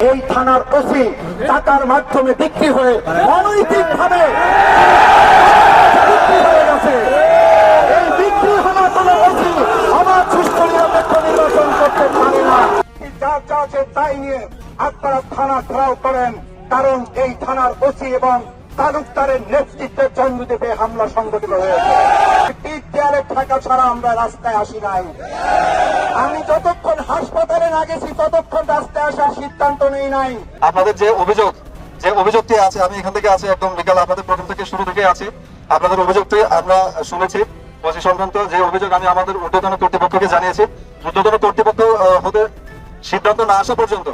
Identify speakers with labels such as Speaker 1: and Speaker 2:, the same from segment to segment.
Speaker 1: এই থানার ওসি টাকার মাধ্যমে বিক্রি হয়ে অনৈতিকভাবে বিক্রি হয়ে গেছে। এই বিক্রি হওয়া কোনো ওসি আমার সুষ্ঠু নিরপেক্ষ নির্বাচন করতে পারে না। যা যা আছে তাই নিয়ে আপনারা থানা ঘেরাও করেন, কারণ এই থানার ওসি এবং তালুকদারের নেতৃত্বে চন্দ্রদ্বীপে হামলা সংঘটিত হয়েছে। দেয়ালে ঢাকা ছাড়া আমরা রাস্তায় আসি নাই। আমি যতক্ষণ হাসপাতালে না গেছি ততক্ষণ রাস্তায় আসার সিদ্ধান্ত নেই নাই।
Speaker 2: আপনাদের যে অভিযোগটি আছে, আমি এখান থেকে আছি একদম বিকাল, আপনাদের প্রথম থেকে শুরু থেকে আছি। আপনাদের অভিযোগটি আমরা শুনেছি। ওসি সংক্রান্ত যে অভিযোগ আমি আমাদের ঊর্ধ্বতন কর্তৃপক্ষকে জানিয়েছি। ঊর্ধ্বতন কর্তৃপক্ষ হতে সিদ্ধান্ত না আসা পর্যন্ত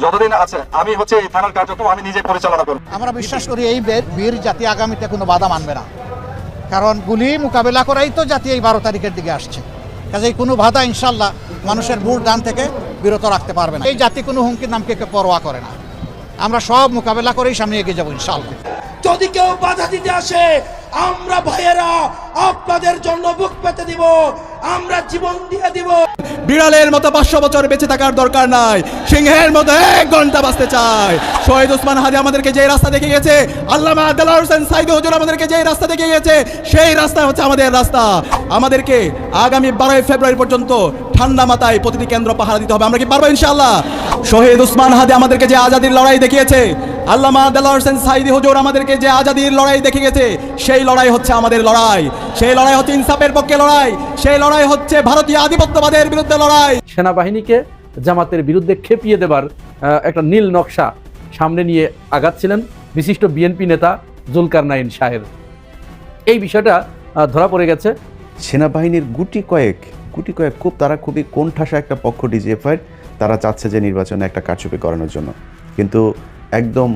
Speaker 2: যতদিন আছে আমি এই থানার কার্যক্রম আমি নিজে পরিচালনা করব।
Speaker 3: আমরা বিশ্বাস করি এই বীর জাতি আগামীতে কোনো বাধা মানবে না, কারণ গুলি মোকাবেলা করাই তো জাতি এই 12 তারিখের দিকে আসছে। কাজেই কোনো বাধা ইনশাল্লাহ মানুষের ভোট দান থেকে বিরত রাখতে পারবে না। এই জাতি কোনো হুমকির নামকে পরোয়া করে না। আমরা সব মোকাবেলা করেই সামনে এগিয়ে যাবো ইনশাল্লাহ।
Speaker 4: যদি কেউ বাধা দিতে আসে, আমরা ভাইয়েরা আপনাদের জন্য বুক পেতে দিব, আমরা জীবন দিয়ে দিব।
Speaker 5: বিড়ালের মতো 500 বছর বেঁচে থাকার দরকার নাই, সিংহের মতো 1 ঘন্টা বাঁচতে চাই। শহীদ ওসমান হাদি আমাদেরকে যে রাস্তা দেখিয়ে গেছে, আল্লামা দেলোয়ার হোসেন সাইদি হুজুর আমাদেরকে যে রাস্তা দেখিয়ে গেছে, সেই রাস্তা হচ্ছে আমাদের রাস্তা। আমাদেরকে আগামী 12 ফেব্রুয়ারি পর্যন্ত ঠান্ডা মাথায় প্রতিটি কেন্দ্র পাহারা দিতে হবে। আমরা কি পারবো ইনশাআল্লাহ? শহীদ ওসমান হাদি আমাদেরকে যে আজাদির লড়াই দেখিয়েছে, আল্লামা দেলোয়ার হোসেন সাইদি হুজুর আমাদেরকে যে আজাদির লড়াই দেখে গেছে, সেই লড়াই হচ্ছে আমাদের লড়াই। সেই লড়াই হচ্ছে ইনসাফের পক্ষে লড়াই। সেই লড়াই হচ্ছে ভারতীয় আধিপত্যবাদের বিরুদ্ধে লড়াই।
Speaker 6: সেনাবাহিনীকে জামাতের বিরুদ্ধে খেপিয়ে দেবার একটা নীল নকশা সামনে নিয়ে আগাচ্ছিলেন বিশিষ্ট বিএনপি নেতা জুলকারনাইন সাহেব। এই বিষয়টা ধরা পড়ে গেছে।
Speaker 7: সেনাবাহিনীর গুটি কয়েক তারা খুবই কোণঠাসা একটা পক্ষ ডিজিএফআই, তারা চাচ্ছে যে নির্বাচনে একটা কারচুপি করানোর জন্য। কিন্তু একদম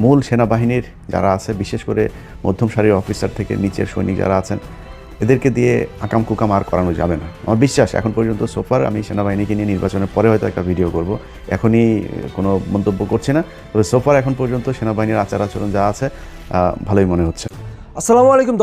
Speaker 7: মূল সেনাবাহিনীর যারা আছে, বিশেষ করে মধ্যম সারির অফিসার থেকে নিচের সৈনিক যারা আছেন, এদেরকে দিয়ে আকাম কুকাম আর করানো যাবে না। আমার বিশ্বাস এখন পর্যন্ত সোফার আমি সেনাবাহিনীকে নিয়ে নির্বাচনের পরে হয়তো একটা ভিডিও করব, এখনই কোনো মন্তব্য করছি না। তবে সোফার এখন পর্যন্ত সেনাবাহিনীর আচার আচরণ যা আছে ভালোই মনে হচ্ছে।
Speaker 8: আসসালামু আলাইকুম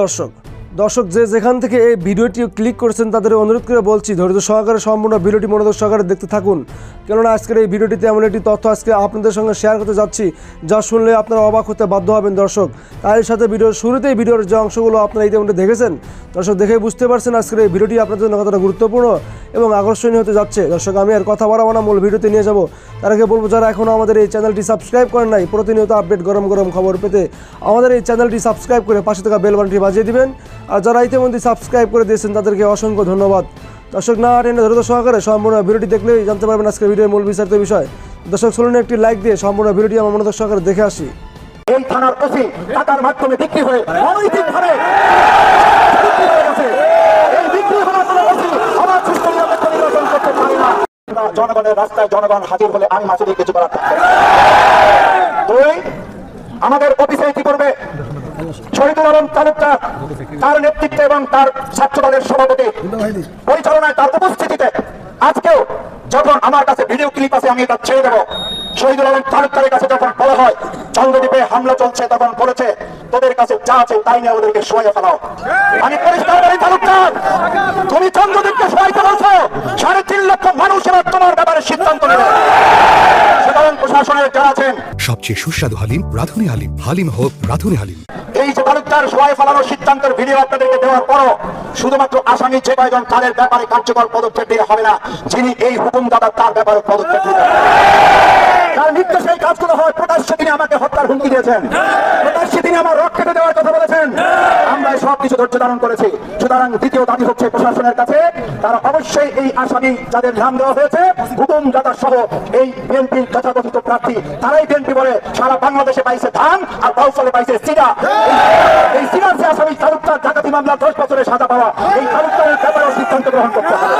Speaker 8: দর্শক যে যেখান থেকে এই ভিডিওটি ক্লিক করেছেন তাদের অনুরোধ করে বলছি, ধৈর্য সহকারে সম্পূর্ণ ভিডিওটি মনোযোগ সহকারে দেখতে থাকুন, কেননা আজকের এই ভিডিওটিতে এমন একটি তথ্য আজকে আপনাদের সঙ্গে শেয়ার করতে যাচ্ছি যা শুনলে আপনারা অবাক হতে বাধ্য হবেন দর্শক। তার সাথে ভিডিওর শুরুতেই ভিডিওর যে অংশগুলো আপনারা ইতিমধ্যে দেখেছেন দর্শক, দেখে বুঝতে পারছেন আজকের এই ভিডিওটি আপনাদের জন্য কতটা গুরুত্বপূর্ণ এবং আকর্ষণীয় হতে যাচ্ছে। দর্শক, আমি আর কথা বাড়াবো না, মূল ভিডিওতে নিয়ে যাব। তার আগে বলবো, যারা এখনও আমাদের এই চ্যানেলটি সাবস্ক্রাইব করেন নাই, প্রতিনিয়ত আপডেট গরম খবর পেতে আমাদের এই চ্যানেলটি সাবস্ক্রাইব করে পাশে থাকা বেল বাটনটি বাজিয়ে দিবেন। আর যারা ইতিমধ্যে সাবস্ক্রাইব করে দিয়েছেন তাদেরকে অসংখ্য ধন্যবাদ। দর্শক, না টেনে ধৈর্য সহকারে সম্পূর্ণ ভিডিওটি দেখলেই জানতে পারবেন আজকের ভিডিওর মূল বিস্তারিত বিষয়। দর্শক, চলুন একটি লাইক দিয়ে সম্পূর্ণ ভিডিওটি আমার মনোযোগ সহকারে দেখে আসি।
Speaker 1: এই থানার ওসি টাকার মাধ্যমে বিক্রি হয়ে অনৈতিকভাবে বিক্রি হয়ে গেছে। এই বিক্রি হওয়া কোনো ওসি আমার সুষ্ঠু নিরপেক্ষ নির্বাচন করতে পারে না। জনগণের রাস্তায় জনগণ হাজির হলে আমি মাসুদি কিছু করার থাকবে। দুই, আমাদের অফিসে কি করবে শহীদুল আলম তালুকদার, তার নেতৃত্বে এবং তার ছাত্র দলের সভাপতি পরিচালনায়, তার উপস্থিতিতে আজকেও যখন আমার কাছে ভিডিও ক্লিপ আছে আমি এটা ছেড়ে দেবো। শহীদুল আলম তালুকদারের কাছে যখন বলা হয় চন্দ্রদ্বীপে হামলা চলছে, তখন বলেছে তোদের কাছে যা আছে তাই নিয়ে ওদেরকে শোয়াইয়ে ফেলাও। আমি পরিষ্কার বলি, তালুকদার তুমি চন্দ্রদ্বীপকে শোয়াইতে বলছো, 3.5 লক্ষ মানুষ এবার তোমার ব্যাপারে সিদ্ধান্ত নেবে। সুতরাং প্রশাসনের যারা আছেন,
Speaker 9: সবচেয়ে সুস্বাদু হালিম রাধুনী হালিম, হালিম হোক রাধুনী হালিম।
Speaker 1: এই যে তালুকদার শোয়াইয়ে ফেলানোর সিদ্ধান্তের ভিডিও আপনাদেরকে দেওয়ার পরও শুধুমাত্র আসামি যে কয়জন তাদের ব্যাপারে কার্যকর পদক্ষেপ নিতে হবে না, যিনি এই হুকুমদাতা তার ব্যাপারে পদক্ষেপ নিতে হবে। তার নির্দেশে এই কাজগুলো হয়। প্রকাশ্যে তিনি আমাকে হত্যার হুমকি দিয়েছেন, প্রকাশ্যে তিনি আমার রক কেটে দেওয়ার কথা বলেছেন। আমরা সবকিছু ধৈর্য ধারণ করেছি। সুতরাং দ্বিতীয় দাবি হচ্ছে প্রশাসনের কাছে, তারা অবশ্যই এই আসামি যাদের নাম দেওয়া হয়েছে হুকুমদাতা সহ এই বিএনপির যথাযথ প্রার্থী, তারাই বিএনপি বলে সারা বাংলাদেশে পাইছে ধান আর বাউফলে পাইছে সিডা। এই সিডার যে আসামি তালুকদার ডাকাতি মামলা 10 বছরের সাজা পাওয়া, এই তালুকদারের ব্যাপারে সিদ্ধান্ত গ্রহণ করতে হবে।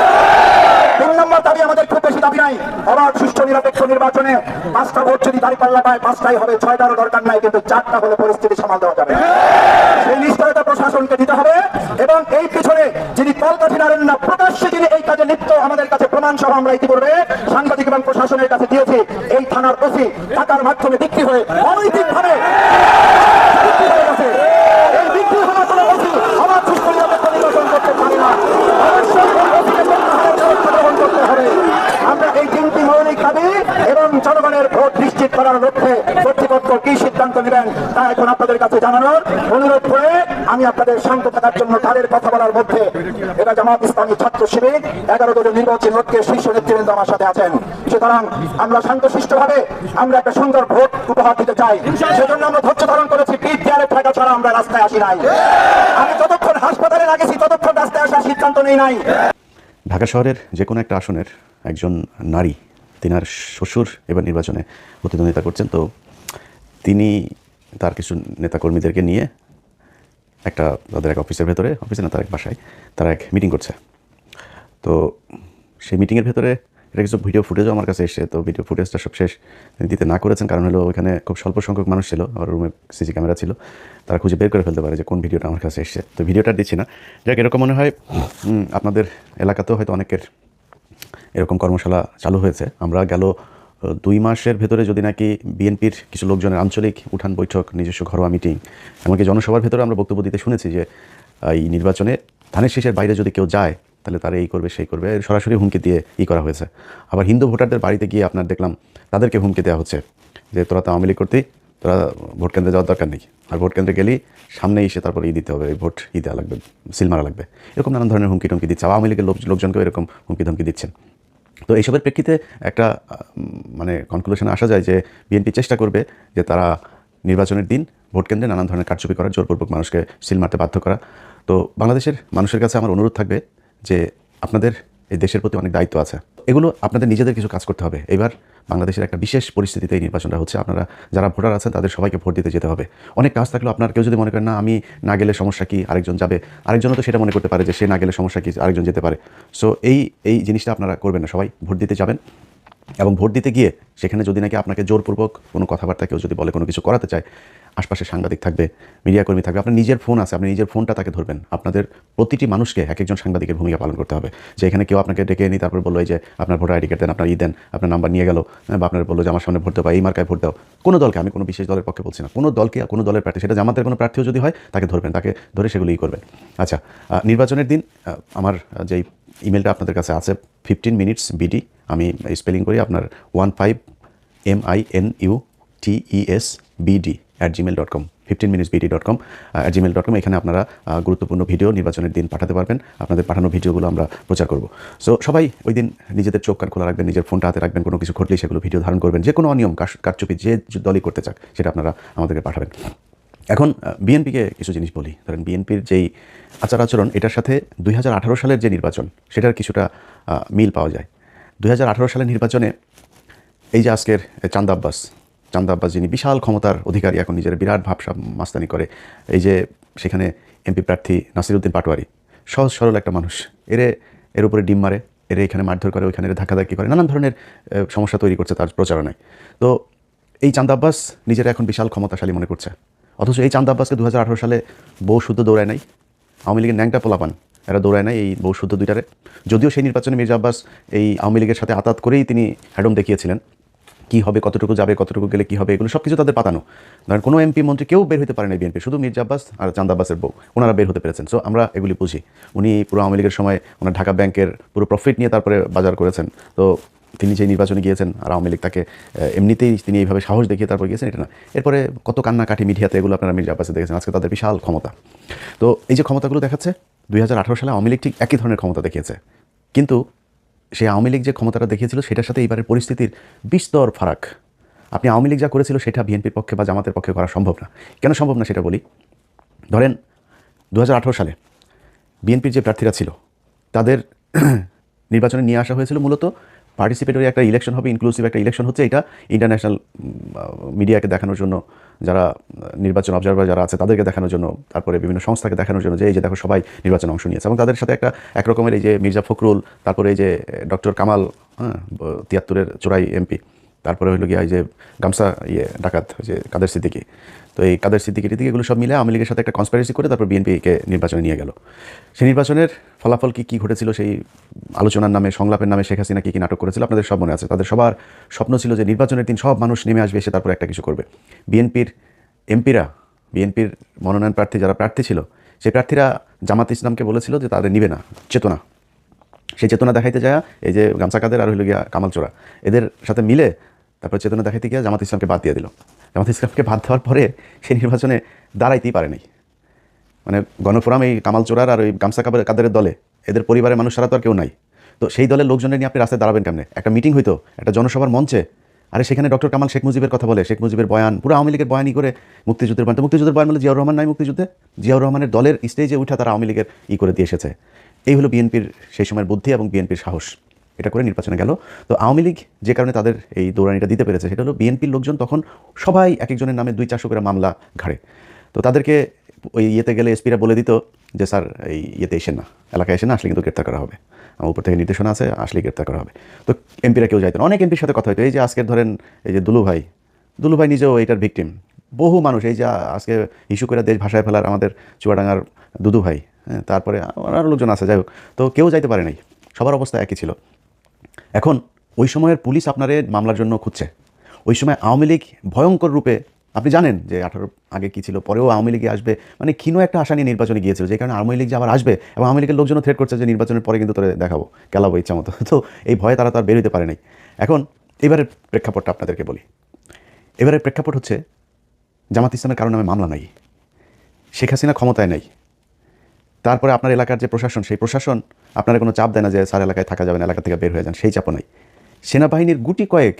Speaker 1: 3 নম্বর দাবি, আমাদের খুব বেশি দাবি নাই। অবাধ সুষ্ঠু নিরপেক্ষ নির্বাচনে 5টা ভোট যদি দাঁড়িপাল্লা পায় 5টাই হবে, 6টারও দরকার নাই, কিন্তু 4টা হলে পরিস্থিতি সামাল দেওয়া যাবে। সেই নিশ্চয়তা প্রশাসনকে দিতে হবে। এবং এই পিছনে যিনি কলকাঠি নাড়েন না, প্রকাশ্যে যিনি এই কাজে লিপ্ত, আমাদের কাছে প্রমাণ সহ আমরা ইতিপূর্বে সাংবাদিক এবং প্রশাসনের কাছে দিয়েছি। এই থানার ওসি টাকার মাধ্যমে বিক্রি হয়ে অনৈতিকভাবে বিক্রি হয়ে গেছে। এই বিক্রি হওয়া কোনো ওসি আমার সুষ্ঠু নিরপেক্ষ নির্বাচন করতে পারে না। অবশ্যই এই ওসিকে গ্রহণ করতে হবে। আমরা এই 3টি মৌলিক দাবি এবং জনগণের জনগণের ভোট নিশ্চিত করার লক্ষ্যে কর্তৃপক্ষ কি সিদ্ধান্ত নেবেন তা এখন আপনাদের কাছে জানানোর অনুরোধ করে আমি আপনাদের শান্ত থাকার জন্য তাদের কথা বলার মধ্যে এটা জামাত ইসলামী ছাত্র শিবির 11 দলের নির্বাচন লক্ষ্যে শীর্ষ নেতৃবৃন্দ আমার সাথে আছেন। সুতরাং আমরা শান্তশিষ্টভাবে আমরা একটা সুন্দর ভোট উপহার দিতে চাই, সেজন্য আমরা ধৈর্য ধারণ করেছি। পিঠ দেয়ালে থাকা ছাড়া আমরা রাস্তায় আসি নাই। আমি যতক্ষণ হাসপাতালে লাগেছি ততক্ষণ রাস্তায় আসার সিদ্ধান্ত নেই নাই।
Speaker 7: ঢাকা শহরের যে কোনো একটা আসনের একজন নারী, তিনার শ্বশুর এবার নির্বাচনে প্রতিদ্বন্দ্বিতা করছেন। তো তিনি তার কিছু নেতাকর্মীদেরকে নিয়ে তাদের এক অফিসের ভেতরে, অফিসে না, তার এক বাসায় তারা এক মিটিং করছে। তো সেই মিটিংয়ের ভেতরে এটা কিছু ভিডিও ফুটেজও আমার কাছে এসেছে। তো ভিডিও ফুটেজটা সব শেষ দিতে না করেছেন, কারণ হলো ওইখানে খুব স্বল্প সংখ্যক মানুষ ছিল, আর রুমে সিসি ক্যামেরা ছিল, তারা খুঁজে বের করে ফেলতে পারে যে কোন ভিডিওটা আমার কাছে এসেছে। তো ভিডিওটা দিচ্ছি না। যাক, এরকম মনে হয় আপনাদের এলাকাতেও হয়তো অনেকের এরকম কর্মশালা চালু হয়েছে। আমরা গেল 2 মাসের ভেতরে যদি নাকি বিএনপির কিছু লোকজনের আঞ্চলিক উঠান বৈঠক, নিজস্ব ঘরোয়া মিটিং, এমনকি জনসভার ভেতরে আমরা বক্তব্য দিতে শুনেছি যে এই নির্বাচনে ধানের শীষের বাইরে যদি কেউ যায় তাহলে তারা এই করবে সেই করবে, সরাসরি হুমকি দিয়ে করা হয়েছে। আবার হিন্দু ভোটারদের বাড়িতে গিয়ে আপনার দেখলাম তাদেরকে হুমকি দেওয়া হচ্ছে যে তোরা তো আওয়ামী লীগ করতেই, তোরা ভোট কেন্দ্রে যাওয়ার দরকার নেই, আর ভোট কেন্দ্রে গেলেই সামনে এসে তারপরে দিতে হবে, এই ভোট দেওয়া লাগবে, সিল মারা লাগবে, এরকম নানান ধরনের হুমকি টুমকি দিচ্ছে। আওয়ামী লীগের লোকজনকেও এরকম হুমকি ধমকি দিচ্ছেন। তো এইসবের প্রেক্ষিতে একটা কনক্লুশনে আসা যায় যে বিএনপি চেষ্টা করবে যে তারা নির্বাচনের দিন ভোট কেন্দ্রে নানান ধরনের কারচুপি করা, জোরপূর্বক মানুষকে সিল মারতে বাধ্য করা। তো বাংলাদেশের মানুষের কাছে আমার অনুরোধ থাকবে যে আপনাদের এই দেশের প্রতি অনেক দায়িত্ব আছে, এগুলো আপনাদের নিজেদের কিছু কাজ করতে হবে। এবার বাংলাদেশের একটা বিশেষ পরিস্থিতিতে এই নির্বাচনটা হচ্ছে, আপনারা যারা ভোটার আছেন তাদের সবাইকে ভোট দিতে যেতে হবে। অনেক কাজ থাকলেও আপনার কেউ যদি মনে করেন না আমি না গেলে সমস্যা কি, আরেকজন যাবে, আরেকজনও তো সেটা মনে করতে পারে যে সে না গেলে সমস্যা কি, আরেকজন যেতে পারে। সো এই জিনিসটা আপনারা করবেন না, সবাই ভোট দিতে যাবেন। এবং ভোট দিতে গিয়ে সেখানে যদি নাকি আপনাকে জোরপূর্বক কোনো কথাবার্তা কেউ যদি বলে, কোনো কিছু করাতে চায়, আশপাশে সাংবাদিক থাকবে, মিডিয়া কর্মী থাকবে, আপনার নিজের ফোন আছে, আপনি নিজের ফোনটা তাকে ধরবেন। আপনাদের প্রতিটি মানুষকে এক একজন সাংবাদিকের ভূমিকা পালন করতে হবে। যে এখানে কেউ আপনাকে ডেকে এনে তারপর বললো যে আপনার ভোটার আইডি কার্ড দেন, আপনার দেন, আপনার নাম্বার নিয়ে গেল, বা আপনার বললো যে আমার সামনে ভোট দাও বা এই মার্কায় ভোট দাও। কোনো দলকে, আমি কোনো বিশেষ দলের পক্ষে বলছি না, কোনো দলকে, কোনো দলের প্রার্থী, সেটা জামাতের কোনো প্রার্থীও যদি হয় তাকে ধরবেন, তাকে ধরে সেগুলোই করবেন। আচ্ছা, নির্বাচনের দিন আমার যেই ইমেলটা আপনাদের কাছে আছে 15 minutes BD, আমি স্পেলিং করি আপনার 15minutesbd@gmail.com 15minutesbd.com @gmail.com। এখানে আপনারা গুরুত্বপূর্ণ ভিডিও নির্বাচনের দিন পাঠাতে পারবেন। আপনাদের পাঠানো ভিডিওগুলো আমরা প্রচার করব। সো সবাই ওই দিন নিজেদের চোখ কান খোলা রাখবেন, নিজের ফোনটা হাতে রাখবেন, কোনো কিছু ঘটলেই সেগুলো ভিডিও ধারণ করবেন। যে কোনো অনিয়ম কারচুপি যে দলই করতে চাক সেটা আপনারা আমাদেরকে পাঠাবেন। এখন বিএনপিকে কিছু জিনিস বলি। ধরেন বিএনপির যেই আচার আচরণ, এটার সাথে 2018 সালের যে নির্বাচন সেটার কিছুটা মিল পাওয়া যায়। 2018 সালের নির্বাচনে এই যে আজকের চান্দা আব্বাস যিনি বিশাল ক্ষমতার অধিকারী, এখন নিজের বিরাট ভাবসা মাস্তানি করে, এই যে সেখানে এমপি প্রার্থী নাসিরউদ্দিন পাটোয়ারি, সহজ সরল একটা মানুষ, এর উপরে ডিম মারে, এখানে মারধর করে, ওইখানে ধাক্কাধাক্কি করে, নানান ধরনের সমস্যা তৈরি করছে তার প্রচারণায়। তো এই চান্দা আব্বাস নিজের এখন বিশাল ক্ষমতাশালী মনে করছে, অথচ এই চান্দা আব্বাসকে 2018 সালে বউ শুদ্ধ দৌড়ায় নাই, আওয়ামী লীগের ন্যাংটা পোলাপান এরা দৌড়ায় নাই এই বউ শুদ্ধ দুইটারে। যদিও সেই নির্বাচনে মির্জা আব্বাস এই আওয়ামী লীগের সাথে আতাত করেই তিনি হ্যাডম দেখিয়েছিলেন, কী হবে, কতটুকু যাবে, কতটুকু গেলে কী হবে, এগুলো সব কিছু তাদের পাতানো। ধরেন কোনো এমপি মন্ত্রী কেউ বের হতে পারে না বিএনপি, শুধু মির্জা আব্বাস আর চান্দা আব্বাসের বউ, ওনারা বের হতে পেরেছেন। সো আমরা এগুলি বুঝি। উনি পুরো আওয়ামী লীগের সময় ওনার ঢাকা ব্যাংকের পুরো প্রফিট নিয়ে তারপরে বাজার করেছেন। তো তিনি যে নির্বাচনে গিয়েছেন আর আওয়ামী লীগ তাকে এমনিতেই তিনি এইভাবে সাহস দেখিয়ে তারপর গিয়েছেন, এটা না। এরপরে কত কান্নাকাটি মিডিয়াতে, এগুলো আপনারা মির্জা আব্বাসে দেখেছেন। আজকে তাদের বিশাল ক্ষমতা। তো এই যে ক্ষমতাগুলো দেখাচ্ছে, 2018 সালে আওয়ামী লীগ ঠিক একই ধরনের ক্ষমতা দেখিয়েছে, কিন্তু সেই আওয়ামী লীগ যে ক্ষমতাটা দেখিয়েছিল সেটার সাথে এইবারের পরিস্থিতির বিস্তর ফারাক। আপনি আওয়ামী লীগ যা করেছিল সেটা বিএনপির পক্ষে বা জামাতের পক্ষে করা সম্ভব না। কেন সম্ভব না সেটা বলি। ধরেন 2018 সালে বিএনপির যে প্রার্থীরা ছিল তাদের নির্বাচনে নিয়ে আসা হয়েছিল মূলত পার্টিসিপেটরি একটা ইলেকশন হবে, ইনক্লুসিভ একটা ইলেকশন হচ্ছে, এটা ইন্টারন্যাশনাল মিডিয়াকে দেখানোর জন্য, যারা নির্বাচন অবজারভার যারা আছে তাদেরকে দেখানোর জন্য, তারপরে বিভিন্ন সংস্থাকে দেখানোর জন্য যে এই যে দেখো সবাই নির্বাচনে অংশ নিয়েছে। এবং তাদের সাথে একরকমের এই যে মির্জা ফখরুল, তারপরে এই যে ডক্টর কামাল, 73-এর চোরাই এমপি, তারপরে হইল গিয়ে এই যে গামসা ডাকাত যে কাদের সিদ্দিকী, তো এই কাদের সিদ্দিকী এগুলো সব মিলে আওয়ামী লীগের সাথে একটা কনস্পিরেসি করে তারপর বিএনপিকে নির্বাচনে নিয়ে গেল। সেই নির্বাচনের ফলাফল কী ঘটেছিল, সেই আলোচনার নামে, সংলাপের নামে শেখ হাসিনা কী নাটক করেছিল আপনাদের সব মনে আছে। তাদের সবার স্বপ্ন ছিল যে নির্বাচনের দিন সব মানুষ নেমে আসবে, এসে তারপর একটা কিছু করবে। বিএনপির এমপিরা, বিএনপির মনোনয়ন প্রার্থী যারা প্রার্থী ছিল, সেই প্রার্থীরা জামাত ইসলামকে বলেছিল যে তাদের নিবে না, চেতনা, সেই চেতনা দেখাইতে যায় এই যে গামছা কাদের আর হইল গিয়া কামাল চোরা, এদের সাথে মিলে তারপর চেতনা দেখাইতে গিয়ে জামাত ইসলামকে বাদ দিয়ে দিল। জামাত ইসলামকে বাদ দেওয়ার পরে সে নির্বাচনে দাঁড়াইতেই পারে নাই। মানে গণফোরাম এই কামাল চোরার আর ওই গামছা কাদের দলে এদের পরিবারের মানুষ ছাড়া তো আর কেউ নাই। তো সেই দলের লোকজনের নিয়ে আপনি রাস্তায় দাঁড়াবেন কেমনে? একটা মিটিং হইতো, একটা জনসভার মঞ্চে, আরে সেখানে ডক্টর কামাল শেখ মুজিবের কথা বলে, শেখ মুজিবের বয়ান, পুরো আওয়ামী লীগের বয়ানই করে মুক্তিযুদ্ধের বয়ান। তো মুক্তিযুদ্ধের বয়ান বলে জিয়াউর রহমান নাই মুক্তিযুদ্ধে, জিয়াউর রহমানের দলের স্টেজে উঠা তারা আওয়ামী লীগের করে দিয়ে এসেছে। এই হলো বিএনপির সেই সময়ের বুদ্ধি এবং বিএনপির সাহস। এটা করে নির্বাচনে গেল। তো আওয়ামী লীগ যে কারণে তাদের এই দৌড়ানিটা দিতে পেরেছে সেটা হলো বিএনপির লোকজন তখন সবাই এক একজনের নামে 200-400 করে মামলা ঘাড়ে। তো তাদেরকে ওই ইয়েতে গেলে এসপিরা বলে দিত যে স্যার এই ইয়েতে এসেন না, এলাকায় এসে না, আসলে কিন্তু গ্রেপ্তার করা হবে, আমার উপর থেকে নির্দেশনা আছে, আসলে গ্রেপ্তার করা হবে। তো এমপিরা কেউ যাইতেন। অনেক এমপির সাথে কথা হতো। এই যে আজকের ধরেন এই যে দুলু ভাই নিজেও এইটার ভিকটিম। বহু মানুষ এই যে আজকে ইস্যু করে দেশ ভাষায় ফেলার আমাদের চুয়াডাঙ্গার দুদু ভাই, হ্যাঁ, তারপরে আরও লোকজন আছে, যাই হোক। তো কেউ যাইতে পারে নাই, সবার অবস্থা একই ছিল। এখন ওই সময়ের পুলিশ আপনারে মামলার জন্য খুঁজছে। ওই সময় আওয়ামী লীগ ভয়ঙ্কর রূপে, আপনি জানেন যে 18 আগে কী ছিল, পরেও আওয়ামী লীগে আসবে, মানে ক্ষীণ একটা আশা নিয়ে নির্বাচনে গিয়েছিল, যে কারণে আওয়ামী লীগ যে আবার আসবে, এবং আওয়ামী লীগের লোকজনও থ্রেট করছে যে নির্বাচনের পরে কিন্তু তোরে দেখাবো, খেলাবো ইচ্ছা মতো। তো এই ভয়ে তারা তো আর বেরোতে পারে নাই। এখন এবারের প্রেক্ষাপটটা আপনাদেরকে বলি। এবারের প্রেক্ষাপট হচ্ছে জামাত ইসলামের কারণে নামে মামলা নাই, শেখ হাসিনা ক্ষমতায় নেই, তারপরে আপনার এলাকার যে প্রশাসন, সেই প্রশাসন আপনারা কোনো চাপ দেয় না যে স্যার এলাকায় থাকা যাবে না, এলাকা থেকে বের হয়ে যান, সেই চাপও নাই। সেনাবাহিনীর গুটি কয়েক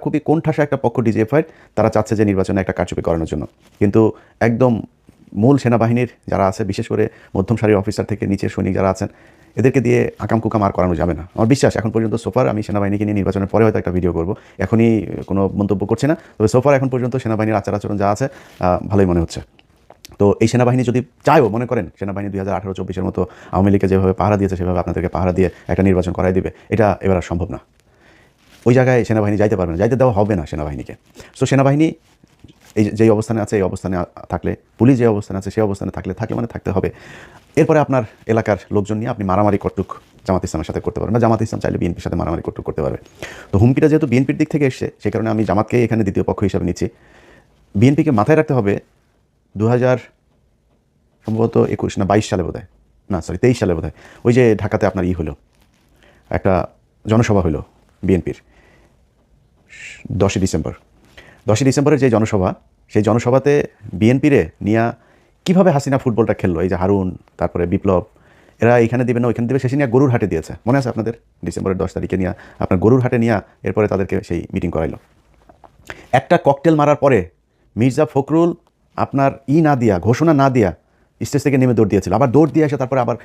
Speaker 7: খুবই কোণঠাসা একটা পক্ষ ডিজিএফআই, তারা চাচ্ছে যে নির্বাচনে একটা কারচুপি করানোর জন্য। কিন্তু একদম মূল সেনাবাহিনীর যারা আছে, বিশেষ করে মধ্যম সারির অফিসার থেকে নিচের সৈনিক যারা আছেন, এদেরকে দিয়ে আকাম কুকাম আর করানো যাবে না। আমার বিশ্বাস এখন পর্যন্ত সোফার, আমি সেনাবাহিনীকে নিয়ে নির্বাচনের পরে হয়তো একটা ভিডিও করবো, এখনই কোনো মন্তব্য করছি না, তবে সোফার এখন পর্যন্ত সেনাবাহিনীর আচার-আচরণ যা আছে ভালোই মনে হচ্ছে। তো এই সেনাবাহিনী যদি চায়ও, মনে করেন সেনাবাহিনী 2018-24 মতো আওয়ামী লীগকে যেভাবে পাহারা দিয়েছে সেভাবে আপনাদেরকে পাহারা দিয়ে একটা নির্বাচন করাই দিবে, এটা এবার আর সম্ভব না। ওই জায়গায় সেনাবাহিনী যাইতে পারবে না, যাইতে দেওয়া হবে না সেনাবাহিনীকে। সো সেনাবাহিনী এই যেই অবস্থানে আছে, এই অবস্থানে থাকলে, পুলিশ যে অবস্থানে আছে সেই অবস্থানে থাকলে মানে থাকতে হবে। এরপরে আপনার এলাকার লোকজন নিয়ে আপনি মারামারি কটুক জামাত ইসলামের সাথে করতে পারবেন, বা জামাত ইসলাম চাইলে বিএনপির সাথে মারামারি কটুক করতে পারবে। তো হুমকিটা যেহেতু বিএনপির দিক থেকে এসছে, সেই কারণে আমি জামাতকে এখানে দ্বিতীয় পক্ষ হিসাবে নিচ্ছি। বিএনপিকে মাথায় রাখতে হবে 2022 সালে বোধহয়, না সরি 23 সালে বোধহয়, ওই যে ঢাকাতে আপনার হলো একটা জনসভা হলো বিএনপির 10 ডিসেম্বরের যে জনসভা, সেই জনসভাতে বিএনপিরে নিয়ে কীভাবে হাসিনা ফুটবলটা খেললো, এই যে হারুন, তারপরে বিপ্লব, এরা এখানে দিবে না ওইখানে দিবে, শেষে নিয়ে গরুর হাটে দিয়েছে, মনে আছে আপনাদের? ডিসেম্বরের 10 তারিখে নিয়ে আপনার গরুর হাটে নিয়ে এরপরে তাদেরকে সেই মিটিং করাইলো। একটা ককটেল মারার পরে মির্জা ফখরুল আপনার ঘোষণা না দিয়া স্টেজ থেকে নেমে দৌড় দিয়েছিল, আবার দৌড় দিয়ে এসে তারপরে আবার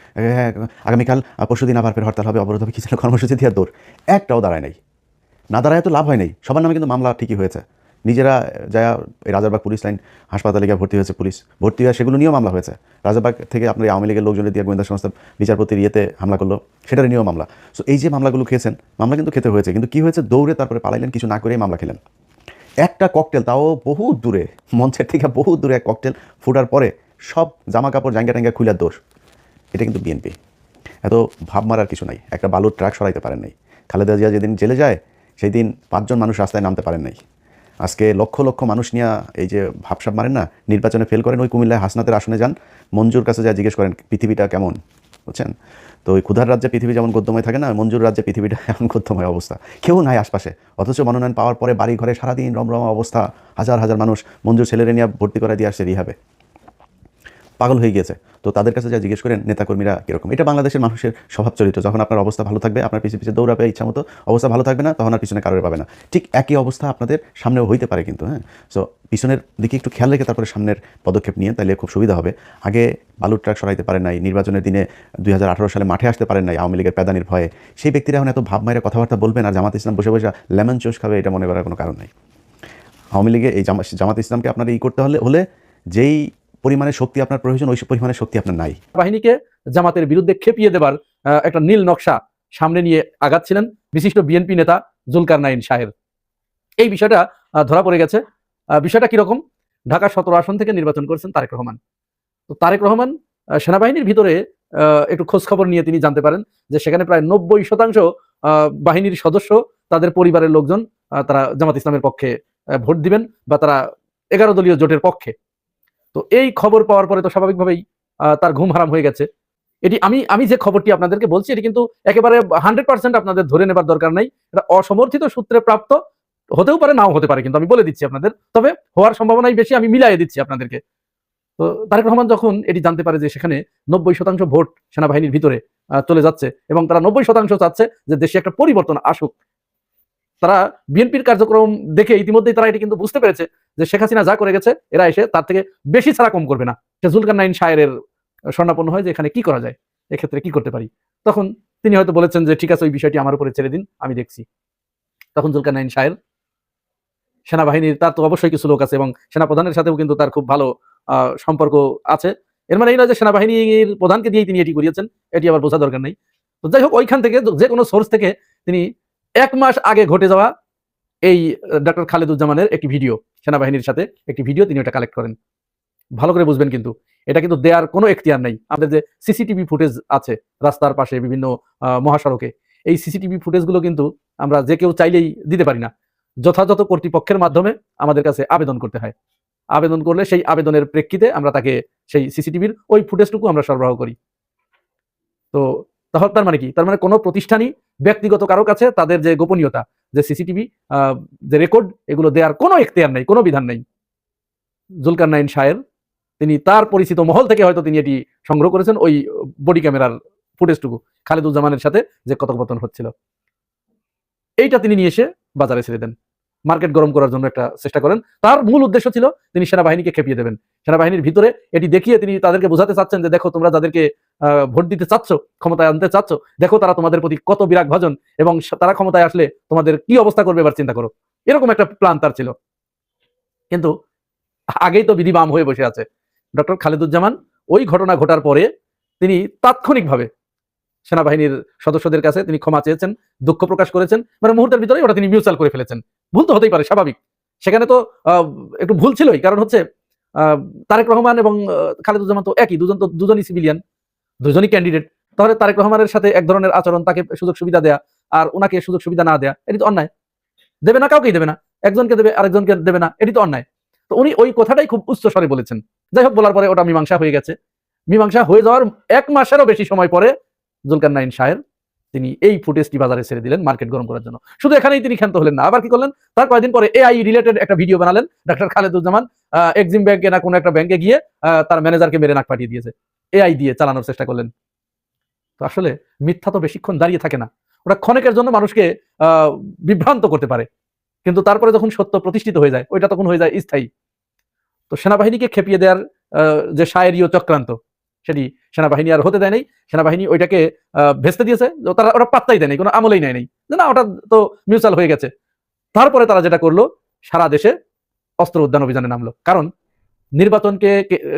Speaker 7: আগামীকাল পরশুদিন আবার ফের হরতাল হবে, অবরোধ হবে, কি ছিল কর্মসূচি দিয়ে দৌড়, একটাও দাঁড়ায় নাই। না দাঁড়ায় তো লাভ হয় নাই, সবার নামে কিন্তু মামলা ঠিকই হয়েছে। নিজেরা যা এই রাজারবাগ পুলিশ লাইন হাসপাতালে গিয়ে ভর্তি হয়েছে, পুলিশ ভর্তি হয়ে সেগুলো নিয়েও মামলা হয়েছে। রাজারবাগ থেকে আপনার আওয়ামী লীগের লোকজনের দিয়ে গোয়েন্দা সংস্থার বিচারপতির ইয়েতে হামলা করলো, সেটার নিয়েও মামলা। সো এই যে মামলাগুলো খেয়েছেন, মামলা কিন্তু খেতে হয়েছে, কিন্তু কী হয়েছে, দৌড়ে তারপরে পালাইলেন, কিছু না করেই মামলা খেলেন। একটা ককটেল, তাও বহু দূরে, মঞ্চের থেকে বহু দূরে এক ককটেল ফুটার পরে সব জামা কাপড় জাঙ্গা খুলার দোষ। এটা কিন্তু বিএনপি। এত ভাব মারার কিছু নাই, একটা বালুর ট্রাক সরাইতে পারেন নাই। খালেদা জিয়া যেদিন জেলে যায় সেই দিন 5 জন মানুষ রাস্তায় নামতে পারেন নাই। আজকে লক্ষ লক্ষ মানুষ নিয়ে এই যে ভাবসাব মারেন না, নির্বাচনে ফেল করেন, ওই কুমিল্লায় হাসনাতের আসনে যান, মঞ্জুর কাছে যা জিজ্ঞেস করেন পৃথিবীটা কেমন, বুঝছেন? তো ওই ক্ষুধার রাজ্যে পৃথিবী যেমন গদ্যময় থাকে না, মঞ্জুর রাজ্যে পৃথিবীটা এমন গদ্যময় অবস্থা, কেউ নাই আশপাশে, অথচ মনোনয়ন পাওয়ার পরে বাড়ি ঘরে সারাদিন রমরমা অবস্থা, হাজার হাজার মানুষ মঞ্জুর ছেলেরে নিয়ে ভর্তি করে দিয়ে আসছে রিহাবে, পাগল হয়ে গিয়েছে। তো তাদের কাছে যা জিজ্ঞেস করেন নেতাকর্মীরা কীরকম, এটা বাংলাদেশের মানুষের স্বভাব চরিত্র। যখন আপনার অবস্থা ভালো থাকবে আপনার পিছিয়ে দৌড়াবে ইচ্ছা মতো, অবস্থা ভালো থাকবে না তখন আর পিছনে কারোর পাবে না। ঠিক একই অবস্থা আপনাদের সামনেও হইতে পারে কিন্তু, হ্যাঁ। সো পিছনের দিকে একটু খেয়াল রেখে তারপরে সামনের পদক্ষেপ নিয়ে তাহলে খুব সুবিধা হবে। আগে বালুর ট্রাক সরাইতে পারেন নাই, নির্বাচনের দিনে 2018 সালে মাঠে আসতে পারেন নাই আওয়ামী লীগের প্যাদানির ভয়ে, সেই ব্যক্তিরা এখন এত ভাব মায়ের কথাবার্তা বলবেন আর জামাত ইসলাম বসে বসে লেমন চুষ খাবে, এটা মনে করার কোনো কারণ নাই। আওয়ামী লীগে এই জামাত ইসলামকে আপনার করতে হলে যেই পরিমাণে শক্তি আপনার প্রয়োজন, ওই পরিমাণে শক্তি আপনার নাই।
Speaker 6: বাহিনীকে জামাতের বিরুদ্ধে খেপিয়ে দেবার একটা নীল নকশা সামনে নিয়ে আগাচ্ছিলেন বিশিষ্ট বিএনপি নেতা জুলকারনাইন সাহেব। এই বিষয়টা ধরা পড়ে গেছে। বিষয়টা কিরকম, ঢাকা 17 আসন থেকে নির্বাচন করেছেন তারেক রহমান। তো তারেক রহমান সেনাবাহিনীর ভিতরে একটু খোঁজ খবর নিয়ে তিনি জানতে পারেন যে সেখানে প্রায় 90% বাহিনীর সদস্য, তাদের পরিবারের লোকজন তারা জামাত ইসলামের পক্ষে ভোট দিবেন বা তারা 11 দলীয় জোটের পক্ষে। তো এই খবর পাওয়ার পরে তো স্বাভাবিকভাবেই তার ঘুম হারাম হয়ে গেছে। এটি আমি যে খবরটি আপনাদেরকে বলছি এটি কিন্তু একেবারে 100% আপনাদের ধরে নেবার দরকার নাই, এটা অসমর্থিত সূত্রে প্রাপ্ত হতেও পারে, নাও হতে পারে, কিন্তু আমি বলে দিচ্ছি আপনাদের, তবে হওয়ার সম্ভাবনাই বেশি, আমি মিলাইয়ে দিচ্ছি আপনাদেরকে। তো তারেক রহমান যখন এটি জানতে পারে যে সেখানে 90% ভোট সেনাবাহিনীর ভিতরে চলে যাচ্ছে এবং তারা 90% চাচ্ছে যে দেশে একটা পরিবর্তন আসুক, তারা বিএনপির কার্যক্রম দেখে ইতিমধ্যেই তারা এটি কিন্তু বুঝতে পেরেছে যে শেখ হাসিনা যা করে গেছে এরা এসে তার থেকে বেশি ছাড়া কম করবে না। জুলকারনাইন শায়ের স্বর্ণাপন্ন হয় যে এখানে কি করা যায়, এক্ষেত্রে কি করতে পারি। তখন তিনি হয়তো বলেছেন যে ঠিক আছে, ওই বিষয়টি আমার উপরে ছেড়ে দিন, আমি দেখছি। তখন জুলকারনাইন শায়ের সেনাবাহিনীর, তার তো অবশ্যই কিছু লোক আছে এবং সেনাপ্রধানের সাথেও কিন্তু তার খুব ভালো সম্পর্ক আছে। এর মানে এই নয় যে সেনাবাহিনীর প্রধানকে দিয়েই তিনি এটি করিয়েছেন, এটি আবার বোঝা দরকার নেই। তো যাই হোক, ওইখান থেকে যে কোনো সোর্স থেকে তিনি 1 মাস আগে ঘটে যাওয়া এই ডক্টর খালেদুজ্জামানের একটি ভিডিও, সেনাবাহিনীর সাথে একটি ভিডিও তিনি ওটা কালেক্ট করেন। ভালো করে বুঝবেন, কিন্তু এটা কিন্তু দেওয়ার কোনো এখতিয়ার নেই। আমাদের যে সিসিটিভি ফুটেজ আছে রাস্তার পাশে বিভিন্ন মহাসড়কে, এই সিসিটিভি ফুটেজগুলো কিন্তু আমরা যে কেউ চাইলেই দিতে পারি না, যথাযথ কর্তৃপক্ষের মাধ্যমে আমাদের কাছে আবেদন করতে হয়। আবেদন করলে সেই আবেদনের প্রেক্ষিতে আমরা তাকে সেই সিসিটিভির ওই ফুটেজটুকু আমরা সরবরাহ করি। তো তার মানে কি? তার মানে কোনো প্রতিষ্ঠানই ব্যক্তিগত কারো কাছে তাদের যে গোপনীয়তা, যে সিসিটিভি, যে রেকর্ড, এগুলো দেওয়ার কোনো এখতিয়ার নেই, কোনো বিধান নেই। জুলকারনাইন শায়ের তিনি তার পরিচিত মহল থেকে হয়তো তিনি এটি সংগ্রহ করেছেন, ওই বডি ক্যামেরার ফুটেজটুকু খালেদুজ্জামানের সাথে যে কথোপকথন হচ্ছিল, এইটা তিনি নিয়ে এসে বাজারে ছেড়ে দেন, মার্কেট গরম করার জন্য একটা চেষ্টা করেন। তার মূল উদ্দেশ্য ছিল তিনি সেনাবাহিনীকে খেপিয়ে দেবেন। সেনাবাহিনীর ভিতরে এটি দেখিয়ে তিনি তাদেরকে বোঝাতে চাচ্ছেন যে দেখো, তোমরা যাদেরকে ভোট দিতে চাচ্ছ, ক্ষমতায় আনতে চাচ্ছ, দেখো তারা তোমাদের প্রতি কত বিরাগ ভাজন এবং তারা ক্ষমতায় আসলে তোমাদের কি অবস্থা করবে এবার চিন্তা করো। এরকম একটা প্ল্যান তার ছিল। কিন্তু আগেই তো বিধি বাম হয়ে বসে আছে। ডক্টর খালেদুজ্জামান ওই ঘটনা ঘটার পরে তিনি তাৎক্ষণিকভাবে সেনাবাহিনীর সদস্যদের কাছে তিনি ক্ষমা চেয়েছেন, দুঃখ প্রকাশ করেছেন, মানে মুহূর্তের ভিতরে ওটা তিনি মিউচুয়াল করে ফেলেছেন। ভুল তো হতেই পারে, স্বাভাবিক। সেখানে তো একটু ভুল ছিলই, কারণ হচ্ছে তারেক রহমান এবং খালেদুজ্জামান তো একই, দুজনই সিভিলিয়ান, দুজনই ক্যান্ডিডেট। তাহলে তারেক রহমানের সাথে এক ধরনের আচরণ, তাকে সুযোগ সুবিধা দেয়া আর ওনাকে সুযোগ সুবিধা না দেয়া, এটি তো অন্যায়। দেবে না, কাউকেই দেবে না, একজনকে দেবে আরেকজনকে দেবে না, এটি তো অন্যায়। তো উনি ওই কথাটাই খুব উচ্চ স্বরে বলেছেন। যাই হোক, বলার পরে ওটা মীমাংসা হয়ে গেছে। মীমাংসা হয়ে যাওয়ার 1 মাসেরও বেশি সময় পরে জুলকারনাইন শায়ের তিনি এই ফুটেজটি বাজারে ছেড়ে দিলেন মার্কেট গরম করার জন্য। শুধু এখানেই তিনি ক্ষান্ত হলেন না, আবার কি করলেন? তার কয়েকদিন পরে এআই রিলেটেড একটা ভিডিও বানালেন। ডক্টর খালেদুজ্জামান এক্সিম ব্যাংকে না কোনো একটা ব্যাংকে গিয়ে তার ম্যানেজারকে মেরে নাক পাঠিয়ে দিয়েছে, এআই দিয়ে চালানোর চেষ্টা করলেন। তো আসলে মিথ্যা তো বেশিক্ষণ দাঁড়িয়ে থাকে না, ওটা ক্ষণিকের জন্য মানুষকে বিভ্রান্ত করতে পারে, কিন্তু তারপরে যখন সত্য প্রতিষ্ঠিত হয়ে যায়, ওইটা তখন হয়ে যায় স্থায়ী। তো সেনাবাহিনীকে খেপিয়ে দেওয়ার যে শায়েরীয় চক্রান্ত, সেটি সেনাবাহিনী আর হতে দেয় নাই। সেনাবাহিনী ওইটাকে ভেস্তে দিয়েছে, তারা ওটা পাত্তাই দেয় নাই, কোনো আমলেই নেয় নাই, যে না ওটা তো মিউচুয়াল হয়ে গেছে। তারপরে তারা যেটা করলো, সারা দেশে অস্ত্র উদ্যান অভিযানে নামলো। কারণ নির্বাচনকে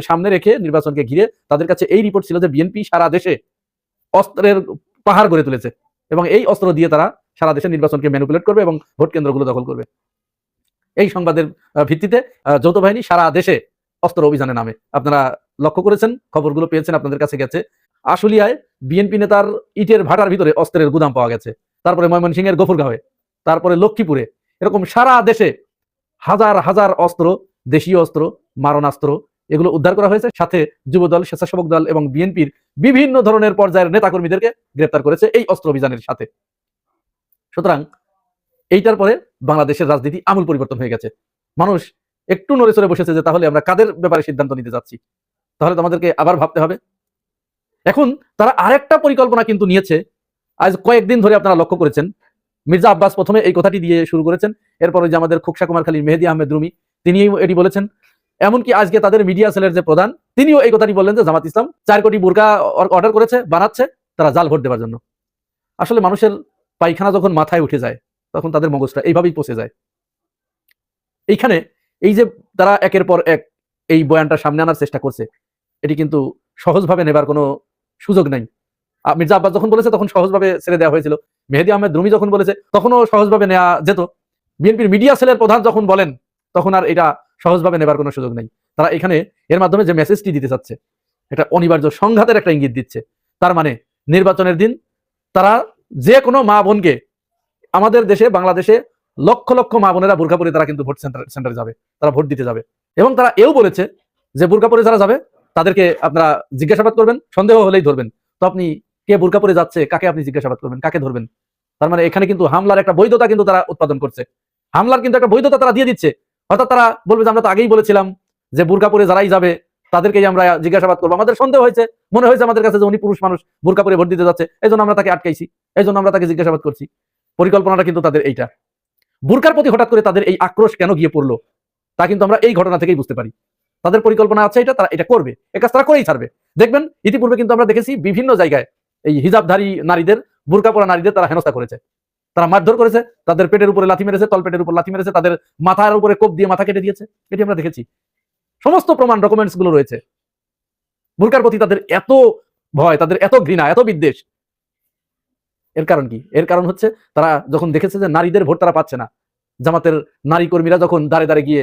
Speaker 6: সামনে রেখে, নির্বাচনকে ঘিরে তাদের কাছে এই রিপোর্ট ছিল যে বিএনপি সারা দেশে অস্ত্রের পাহাড় গড়ে তুলেছে এবং এই অস্ত্র দিয়ে তারা সারা দেশে নির্বাচনকে ম্যানিপুলেট করবে এবং ভোট কেন্দ্রগুলো দখল করবে। এই সংবাদের ভিত্তিতে যৌথ বাহিনী সারা দেশে অস্ত্র অভিযানে নামে। আপনারা লক্ষ্য করেছেন, খবরগুলো পেয়েছেন, আপনাদের কাছে গেছে। আশুলিয়ায় বিএনপি নেতার ইটের ভাটার ভিতরে অস্ত্রের গুদাম পাওয়া গেছে, তারপরে ময়মনসিংহের গফুরগাঁওয়ে, তারপরে লক্ষ্মীপুরে, এরকম সারা দেশে হাজার হাজার অস্ত্র, দেশীয় অস্ত্র, মারণাস্ত্র, এগুলো উদ্ধার করা হয়েছে। সাথে যুবদল, স্বেচ্ছাসেবক দল এবং বিএনপির বিভিন্ন ধরনের পর্যায়ের নেতাকর্মীদেরকে গ্রেপ্তার করেছে এই অস্ত্র অভিযানের সাথে। সুতরাং এইটার পরে বাংলাদেশের রাজনীতি আমূল পরিবর্তন হয়ে গেছে। মানুষ একটু নড়ে চড়ে বসেছে যে তাহলে আমরা কাদের ব্যাপারে সিদ্ধান্ত নিতে যাচ্ছি, তাহলে তো আমাদেরকে আবার ভাবতে হবে। এখন তারা আরেকটা পরিকল্পনা কিন্তু নিয়েছে। আজ কয়েকদিন ধরে আপনারা লক্ষ্য করেছেন, মির্জা আব্বাস প্রথমে এই কথাটি দিয়ে শুরু করেছেন, এরপরে যে আমাদের খোকসা কুমারখালীর মেহেদী আহমেদ রুমি, তিনিও এটি বলেছেন। এমনকি আজকে তাদের মিডিয়া সেলের যে প্রধান, তিনিও এই কথাটি বললেন যে জামাত ইসলাম 4 কোটি বোরকা অর্ডার করেছে, বানাচ্ছে তারা জাল ভোট দেওয়ার জন্য। আসলে মানুষের পায়খানা যখন মাথায় উঠে যায়, তখন তাদের মগজটা এইভাবেই পচে যায়। এইখানে এই যে তারা একের পর এক এই বয়ানটা সামনে আনার চেষ্টা করছে, এটি কিন্তু সহজভাবে নেবার কোনো সুযোগ নাই। মির্জা আব্বাস যখন বলেছে তখন সহজভাবে ছেড়ে দেওয়া হয়েছিল, মেহেদী আহমেদ রুমি যখন বলেছে তখনও সহজভাবে নেওয়া যেত, বিএনপির মিডিয়া সেলের প্রধান যখন বলেন তখন আর এটা সহজভাবে নেবার কোনো সুযোগ নেই। তারা এখানে এর মাধ্যমে যে মেসেজটি দিতে চাচ্ছে, এটা অনিবার্য সংঘাতের একটা ইঙ্গিত দিচ্ছে। তার মানে নির্বাচনের দিন তারা যে কোনো মা বোনকে, আমাদের দেশে বাংলাদেশে লক্ষ লক্ষ মা বোনেরা বোরকা পরে তারা কিন্তু ভোট সেন্টারে যাবে, তারা ভোট দিতে যাবে। এবং তারা এও বলেছে যে বোরকা পরে যারা যাবে তাদেরকে আপনারা জিজ্ঞাসাবাদ করবেন, সন্দেহ হলেই ধরবেন। তো আপনি কে বোরকা পরে যাচ্ছে, কাকে আপনি জিজ্ঞাসাবাদ করবেন, কাকে ধরবেন? তার মানে এখানে কিন্তু হামলার একটা বৈধতা কিন্তু তারা উৎপাদন করছে। হামলার কিন্তু একটা বৈধতা তারা দিয়ে দিচ্ছে। অর্থাৎ তারা বলবে যে আমরা তো আগেই বলেছিলাম যে বোরকা পরে যারাই যাবে তাদেরকেই আমরা জিজ্ঞাসাবাদ করবো। আমাদের সন্দেহ হয়েছে, মনে হয়েছে আমাদের কাছে যে উনি পুরুষ মানুষ, বোরকা পরে ভোট দিতে যাচ্ছে, এই জন্য আমরা তাকে আটকাইছি, এই জন্য আমরা তাকে জিজ্ঞাসাবাদ করছি। পরিকল্পনাটা কিন্তু তাদের এইটা। বোরকার প্রতি হঠাৎ করে তাদের এই আক্রোশ কেন গিয়ে পড়লো তা কিন্তু আমরা এই ঘটনা থেকেই বুঝতে পারি। তাদের পরিকল্পনা আছে এটা, তারা এটা করবে, এ কাজ তারা করেই ছাড়বে। দেখবেন ইতিপূর্বে কিন্তু আমরা দেখেছি বিভিন্ন জায়গায় এই হিজাবধারী নারীদের, বোরকা পরা নারীদের তারা হেনস্থা করেছে, তারা মারধর করেছে, তাদের পেটের উপরে লাথি মেরেছে, তলপেটের উপর লাথি মেরেছে, তাদের মাথার উপরে কোপ দিয়ে মাথা কেটে দিয়েছে। এটি আমরা দেখেছি, সমস্ত প্রমাণ ডকুমেন্টস গুলো রয়েছে। বোরকার প্রতি তাদের এত ভয়, তাদের এত ঘৃণা, এত বিদ্বেষ, এর কারণ কি? এর কারণ হচ্ছে তারা যখন দেখেছে যে নারীদের ভোট তারা পাচ্ছে না, জামাতের নারী কর্মীরা যখন দাঁড়ে দাঁড়ে গিয়ে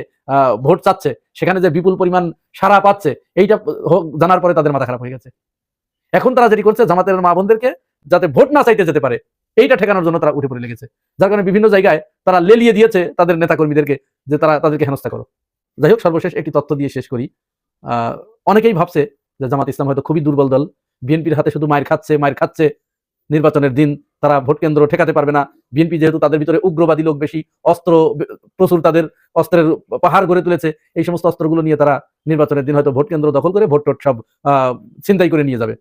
Speaker 6: ভোট চাচ্ছে, সেখানে যে বিপুল পরিমাণ সাড়া পাচ্ছে, এইটা জানার পরে তাদের মাথা খারাপ হয়ে গেছে। এখন তারা যেটি করছে, জামাতের মা বোনদেরকে যাতে ভোট না চাইতে যেতে পারে এইটা ঠেকানোর জন্য তারা উঠে পড়ে লেগেছে। যার কারণে বিভিন্ন জায়গায় তারা লেলিয়ে দিয়েছে তাদের নেতাকর্মীদেরকে যে তারা তাদেরকে হেনস্থা করো। যাই হোক, সর্বশেষ একটি তথ্য দিয়ে শেষ করি। অনেকেই ভাবছে যে জামাত ইসলাম হয়তো খুবই দুর্বল দল, বিএনপির হাতে শুধু মায়ের খাচ্ছে, নির্বাচনের দিন তারা ভোট কেন্দ্র ঠেকাতে পারবে না। বিএনপি যেহেতু তাদের ভিতরে উগ্রবাদী লোক বেশি, অস্ত্র প্রচুর, তাদের অস্ত্রের পাহাড় গড়ে তুলেছে, এই সমস্ত অস্ত্রগুলো নিয়ে তারা নির্বাচনের দিন হয়তো ভোট কেন্দ্র দখল করে ভোট টোট সব ছিনতাই করে নিয়ে যাবে।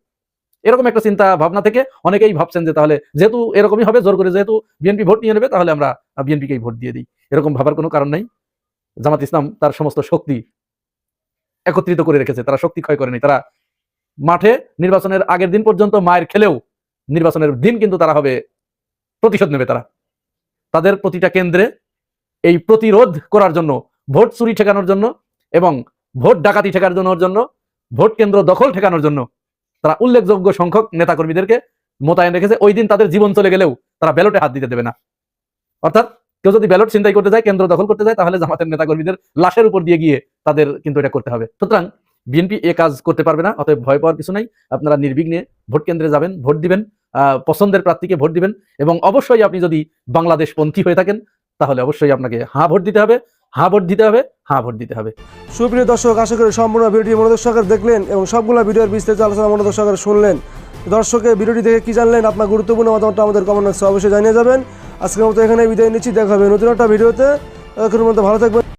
Speaker 6: এরকম একটা চিন্তা ভাবনা থেকে অনেকেই ভাবছেন যে তাহলে যেহেতু এরকমই হবে, জোর করে যেহেতু বিএনপি ভোট নিয়ে নেবে, তাহলে আমরা বিএনপিকেই ভোট দিয়ে দিই। এরকম ভাবার কোনো কারণ নাই। জামাত ইসলাম তার সমস্ত শক্তি একত্রিত করে রেখেছে, তারা শক্তি ক্ষয় করেনি। তারা মাঠে নির্বাচনের আগের দিন পর্যন্ত মায়ের খেলেও নির্বাচনের দিন কিন্তু তারা হবে প্রতিশোধ নেবে। তারা তাদের প্রতিটা কেন্দ্রে এই প্রতিরোধ করার জন্য, ভোট চুরি ঠেকানোর জন্য এবং ভোট ডাকাতি ঠেকানোর জন্য, ভোট কেন্দ্র দখল ঠেকানোর জন্য তারা উল্লেখযোগ্য সংখ্যক নেতাকর্মীদেরকে মোতায়েন রেখেছে। ওই দিন তাদের জীবন চলে গেলেও তারা ব্যালটে হাত দিতে দেবে না। অর্থাৎ কেউ যদি ব্যালট ছিনতাই করতে যায়, কেন্দ্র দখল করতে যায়, তাহলে জামাতের নেতাকর্মীদের লাশের উপর দিয়ে গিয়ে তাদের কিন্তু এটা করতে হবে। সুতরাং বিএনপি এ কাজ করতে পারবে না, অতএব ভয় পাওয়ার কিছু নাই। আপনারা নির্বিঘ্নে ভোট কেন্দ্রে যাবেন, ভোট দিবেন, পছন্দের প্রার্থীকে ভোট দিবেন এবং অবশ্যই আপনি যদি বাংলাদেশ পন্থী হয়ে থাকেন তাহলে অবশ্যই আপনাকে হ্যাঁ ভোট দিতে হবে, হ্যাঁ ভোট দিতে হবে, হ্যাঁ ভোট দিতে হবে।
Speaker 8: সুপ্রিয় দর্শক, আশা করি সম্পূর্ণ ভিডিওটি মনোযোগ সহকারে দেখলেন এবং সবগুলো ভিডিওর বিস্তারিত আলোচনা মনোযোগ সহকারে শুনলেন। দর্শকের ভিডিওটি দেখে কি জানলেন, আপনার গুরুত্বপূর্ণ মতামতটা আমাদের কমেন্ট বক্সে অবশ্যই জানিয়ে যাবেন। আজকের মতো এখানে বিদায় নিচ্ছি, দেখা হবে নতুন একটা ভিডিওতে। ততক্ষণের মধ্যে ভালো থাকবেন।